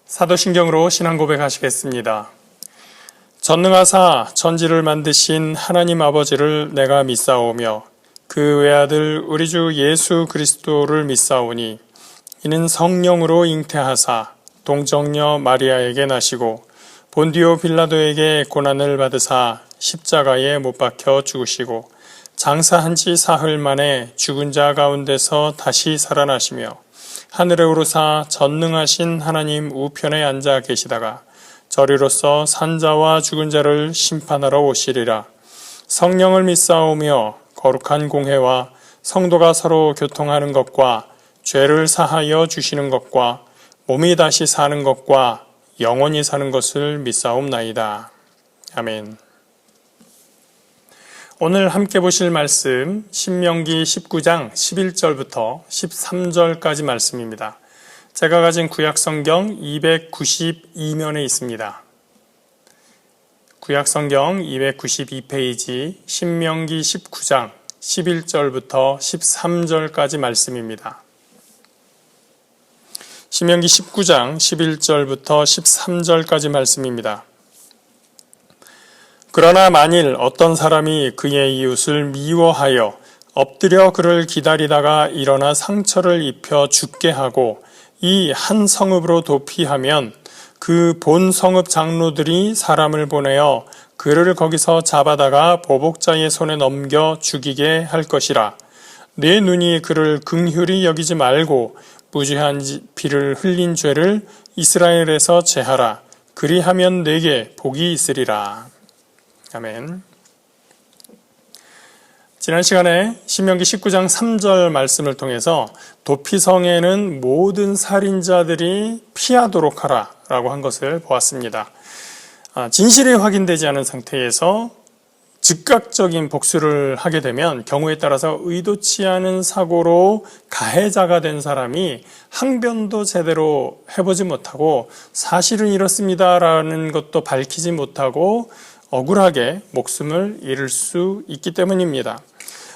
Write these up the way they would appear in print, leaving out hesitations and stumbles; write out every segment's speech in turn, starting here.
사도신경으로 신앙 고백하시겠습니다. 전능하사 천지를 만드신 하나님 아버지를 내가 믿사오며 그 외아들 우리 주 예수 그리스도를 믿사오니 이는 성령으로 잉태하사 동정녀 마리아에게 나시고 본디오 빌라도에게 고난을 받으사 십자가에 못 박혀 죽으시고 장사한 지 사흘 만에 죽은 자 가운데서 다시 살아나시며 하늘에 오르사 전능하신 하나님 우편에 앉아 계시다가 저리로서 산자와 죽은 자를 심판하러 오시리라. 성령을 믿사오며 거룩한 공회와 성도가 서로 교통하는 것과 죄를 사하여 주시는 것과 몸이 다시 사는 것과 영원히 사는 것을 믿사옵나이다. 아멘. 오늘 함께 보실 말씀 신명기 19장 11절부터 13절까지 말씀입니다. 제가 가진 구약성경 292면에 있습니다. 구약성경 292페이지 신명기 19장 11절부터 13절까지 말씀입니다. 신명기 19장 11절부터 13절까지 말씀입니다. 그러나 만일 어떤 사람이 그의 이웃을 미워하여 엎드려 그를 기다리다가 일어나 상처를 입혀 죽게 하고 이 한 성읍으로 도피하면 그 본 성읍 장로들이 사람을 보내어 그를 거기서 잡아다가 보복자의 손에 넘겨 죽이게 할 것이라. 내 눈이 그를 긍휼히 여기지 말고 무죄한 피를 흘린 죄를 이스라엘에서 제하라. 그리하면 내게 복이 있으리라. 아멘. 지난 시간에 신명기 19장 3절 말씀을 통해서 도피성에는 모든 살인자들이 피하도록 하라 라고 한 것을 보았습니다. 진실이 확인되지 않은 상태에서 즉각적인 복수를 하게 되면 경우에 따라서 의도치 않은 사고로 가해자가 된 사람이 항변도 제대로 해보지 못하고 사실은 이렇습니다라는 것도 밝히지 못하고 억울하게 목숨을 잃을 수 있기 때문입니다.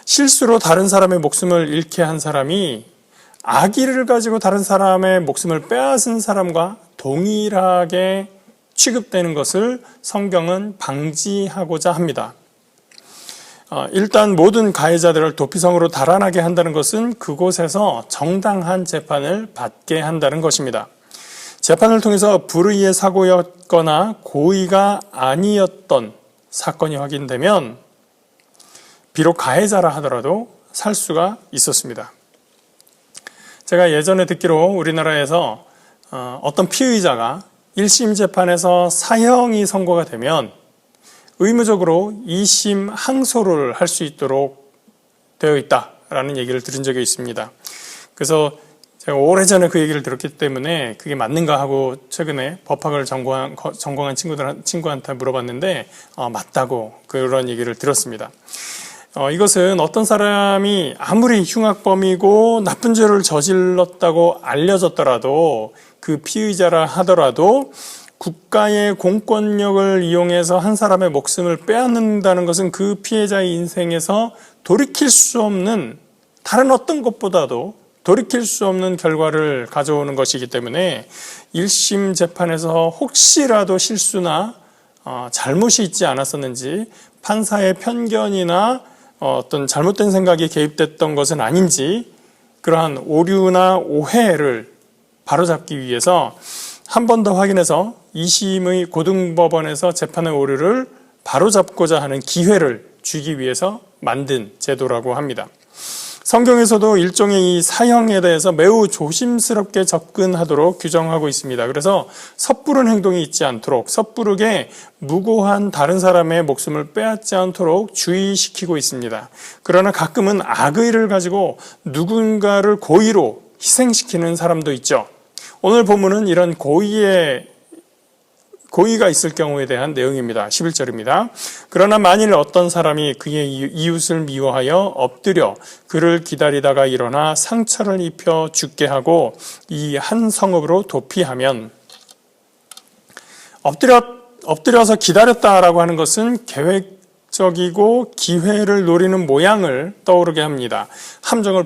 실수로 다른 사람의 목숨을 잃게 한 사람이 악의를 가지고 다른 사람의 목숨을 빼앗은 사람과 동일하게 취급되는 것을 성경은 방지하고자 합니다. 일단 모든 가해자들을 도피성으로 달아나게 한다는 것은 그곳에서 정당한 재판을 받게 한다는 것입니다. 재판을 통해서 불의의 사고였거나 고의가 아니었던 사건이 확인되면 비록 가해자라 하더라도 살 수가 있었습니다. 제가 예전에 듣기로 우리나라에서 어떤 피의자가 1심 재판에서 사형이 선고가 되면 의무적으로 2심 항소를 할 수 있도록 되어 있다라는 얘기를 들은 적이 있습니다. 그래서 제가 오래전에 그 얘기를 들었기 때문에 그게 맞는가 하고 최근에 법학을 전공한 친구한테 물어봤는데 맞다고 그런 얘기를 들었습니다. 이것은 어떤 사람이 아무리 흉악범이고 나쁜 죄를 저질렀다고 알려졌더라도 그 피의자라 하더라도 국가의 공권력을 이용해서 한 사람의 목숨을 빼앗는다는 것은 그 피해자의 인생에서 돌이킬 수 없는 다른 어떤 것보다도 돌이킬 수 없는 결과를 가져오는 것이기 때문에 1심 재판에서 혹시라도 실수나 잘못이 있지 않았었는지 판사의 편견이나 어떤 잘못된 생각이 개입됐던 것은 아닌지 그러한 오류나 오해를 바로잡기 위해서 한 번 더 확인해서 2심의 고등법원에서 재판의 오류를 바로잡고자 하는 기회를 주기 위해서 만든 제도라고 합니다. 성경에서도 일종의 이 사형에 대해서 매우 조심스럽게 접근하도록 규정하고 있습니다. 그래서 섣부른 행동이 있지 않도록 섣부르게 무고한 다른 사람의 목숨을 빼앗지 않도록 주의시키고 있습니다. 그러나 가끔은 악의를 가지고 누군가를 고의로 희생시키는 사람도 있죠. 오늘 본문은 이런 고의가 있을 경우에 대한 내용입니다. 11절입니다. 그러나 만일 어떤 사람이 그의 이웃을 미워하여 엎드려 그를 기다리다가 일어나 상처를 입혀 죽게 하고 이 한 성읍으로 도피하면 엎드려서 기다렸다라고 하는 것은 적이고 기회를 노리는 모양을 떠오르게 합니다. 함정을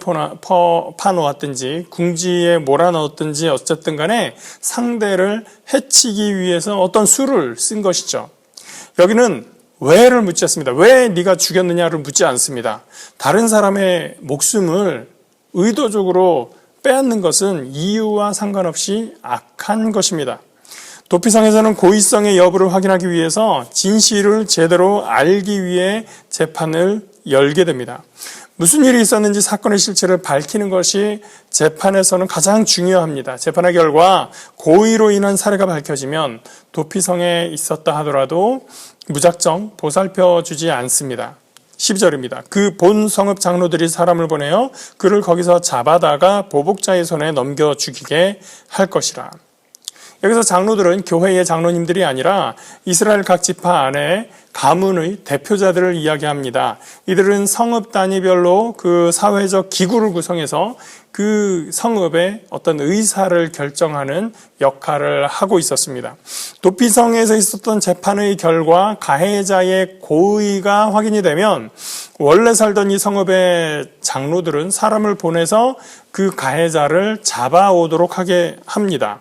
파놓았든지 궁지에 몰아넣었든지 어쨌든 간에 상대를 해치기 위해서 어떤 수를 쓴 것이죠. 여기는 왜를 묻지 않습니다. 왜 네가 죽였느냐를 묻지 않습니다. 다른 사람의 목숨을 의도적으로 빼앗는 것은 이유와 상관없이 악한 것입니다. 도피성에서는 고의성의 여부를 확인하기 위해서 진실을 제대로 알기 위해 재판을 열게 됩니다. 무슨 일이 있었는지 사건의 실체를 밝히는 것이 재판에서는 가장 중요합니다. 재판의 결과 고의로 인한 사례가 밝혀지면 도피성에 있었다 하더라도 무작정 보살펴주지 않습니다. 12절입니다. 그 본 성읍 장로들이 사람을 보내어 그를 거기서 잡아다가 보복자의 손에 넘겨 죽이게 할 것이라. 여기서 장로들은 교회의 장로님들이 아니라 이스라엘 각 지파 안에 가문의 대표자들을 이야기합니다. 이들은 성읍 단위별로 그 사회적 기구를 구성해서 그 성읍의 어떤 의사를 결정하는 역할을 하고 있었습니다. 도피성에서 있었던 재판의 결과 가해자의 고의가 확인이 되면 원래 살던 이 성읍의 장로들은 사람을 보내서 그 가해자를 잡아오도록 하게 합니다.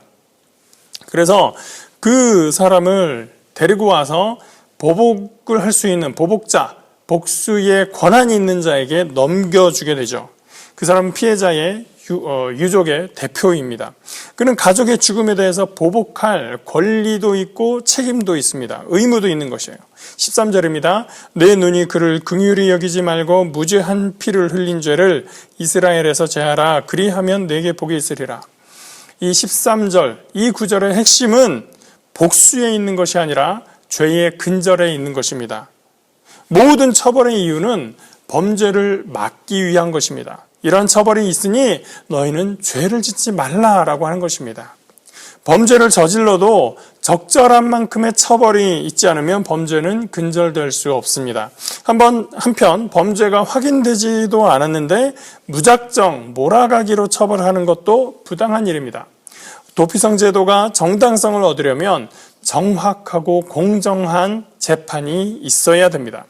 그래서 그 사람을 데리고 와서 보복을 할 수 있는 보복자, 복수의 권한이 있는 자에게 넘겨주게 되죠. 그 사람은 피해자의 유족의 대표입니다. 그는 가족의 죽음에 대해서 보복할 권리도 있고 책임도 있습니다. 의무도 있는 것이에요. 13절입니다. 내 눈이 그를 긍휼히 여기지 말고 무죄한 피를 흘린 죄를 이스라엘에서 제하라. 그리하면 내게 복이 있으리라. 이 13절, 이 구절의 핵심은 복수에 있는 것이 아니라 죄의 근절에 있는 것입니다. 모든 처벌의 이유는 범죄를 막기 위한 것입니다. 이런 처벌이 있으니 너희는 죄를 짓지 말라라고 하는 것입니다. 범죄를 저질러도 적절한 만큼의 처벌이 있지 않으면 범죄는 근절될 수 없습니다. 한편 범죄가 확인되지도 않았는데 무작정 몰아가기로 처벌하는 것도 부당한 일입니다. 도피성 제도가 정당성을 얻으려면 정확하고 공정한 재판이 있어야 됩니다.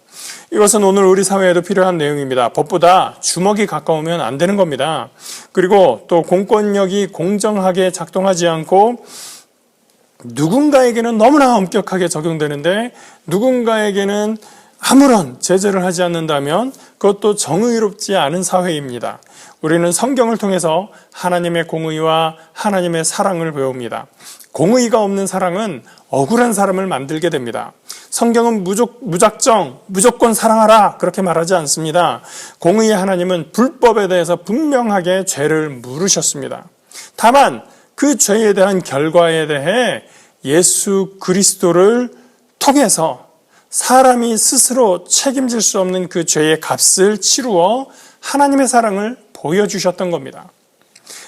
이것은 오늘 우리 사회에도 필요한 내용입니다. 법보다 주먹이 가까우면 안 되는 겁니다. 그리고 또 공권력이 공정하게 작동하지 않고 누군가에게는 너무나 엄격하게 적용되는데 누군가에게는 아무런 제재를 하지 않는다면 그것도 정의롭지 않은 사회입니다. 우리는 성경을 통해서 하나님의 공의와 하나님의 사랑을 배웁니다. 공의가 없는 사랑은 억울한 사람을 만들게 됩니다. 성경은 무조건 사랑하라 그렇게 말하지 않습니다. 공의의 하나님은 불법에 대해서 분명하게 죄를 물으셨습니다. 다만 그 죄에 대한 결과에 대해 예수 그리스도를 통해서 사람이 스스로 책임질 수 없는 그 죄의 값을 치루어 하나님의 사랑을 보여주셨던 겁니다.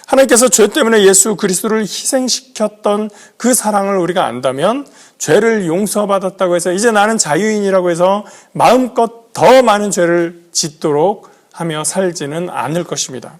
하나님께서 죄 때문에 예수 그리스도를 희생시켰던 그 사랑을 우리가 안다면 죄를 용서받았다고 해서 이제 나는 자유인이라고 해서 마음껏 더 많은 죄를 짓도록 하며 살지는 않을 것입니다.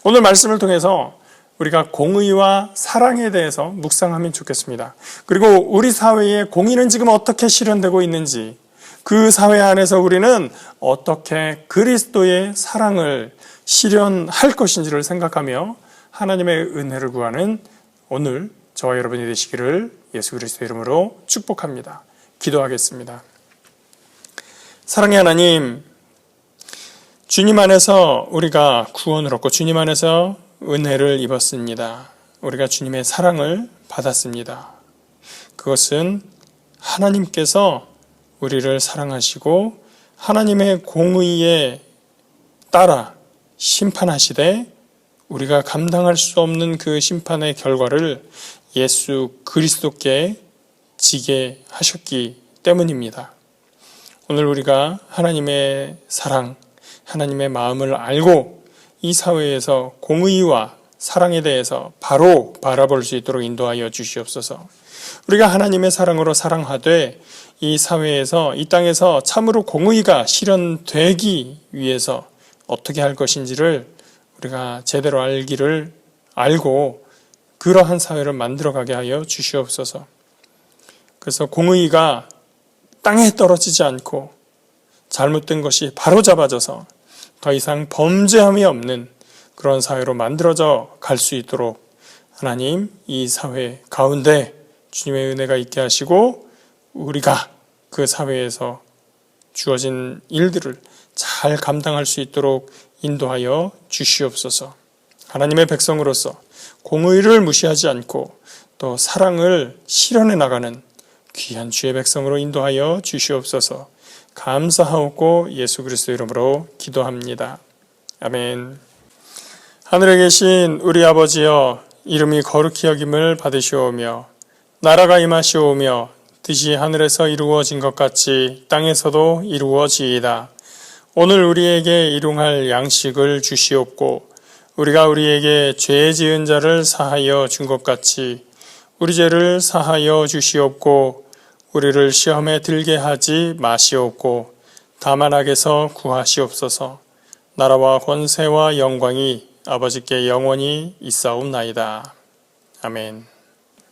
오늘 말씀을 통해서 우리가 공의와 사랑에 대해서 묵상하면 좋겠습니다. 그리고 우리 사회의 공의는 지금 어떻게 실현되고 있는지, 그 사회 안에서 우리는 어떻게 그리스도의 사랑을 실현할 것인지를 생각하며 하나님의 은혜를 구하는 오늘 저와 여러분이 되시기를 예수 그리스도 이름으로 축복합니다. 기도하겠습니다. 사랑의 하나님, 주님 안에서 우리가 구원을 얻고 주님 안에서 은혜를 입었습니다. 우리가 주님의 사랑을 받았습니다. 그것은 하나님께서 우리를 사랑하시고 하나님의 공의에 따라 심판하시되 우리가 감당할 수 없는 그 심판의 결과를 예수 그리스도께 지게 하셨기 때문입니다. 오늘 우리가 하나님의 사랑, 하나님의 마음을 알고 이 사회에서 공의와 사랑에 대해서 바로 바라볼 수 있도록 인도하여 주시옵소서. 우리가 하나님의 사랑으로 사랑하되 이 사회에서, 이 땅에서 참으로 공의가 실현되기 위해서 어떻게 할 것인지를 우리가 제대로 알고 그러한 사회를 만들어가게 하여 주시옵소서. 그래서 공의가 땅에 떨어지지 않고 잘못된 것이 바로잡아져서 더 이상 범죄함이 없는 그런 사회로 만들어져 갈 수 있도록 하나님 이 사회 가운데 주님의 은혜가 있게 하시고 우리가 그 사회에서 주어진 일들을 잘 감당할 수 있도록 인도하여 주시옵소서. 하나님의 백성으로서 공의를 무시하지 않고 또 사랑을 실현해 나가는 귀한 주의 백성으로 인도하여 주시옵소서. 감사하옵고 예수 그리스도 이름으로 기도합니다. 아멘. 하늘에 계신 우리 아버지여, 이름이 거룩히 여김을 받으시오며 나라가 임하시오며 뜻이 하늘에서 이루어진 것 같이 땅에서도 이루어지이다. 오늘 우리에게 일용할 양식을 주시옵고 우리가 우리에게 죄 지은 자를 사하여 준 것 같이 우리 죄를 사하여 주시옵고 우리를 시험에 들게 하지 마시옵고 다만 악에서 구하시옵소서. 나라와 권세와 영광이 아버지께 영원히 있사옵나이다. 아멘.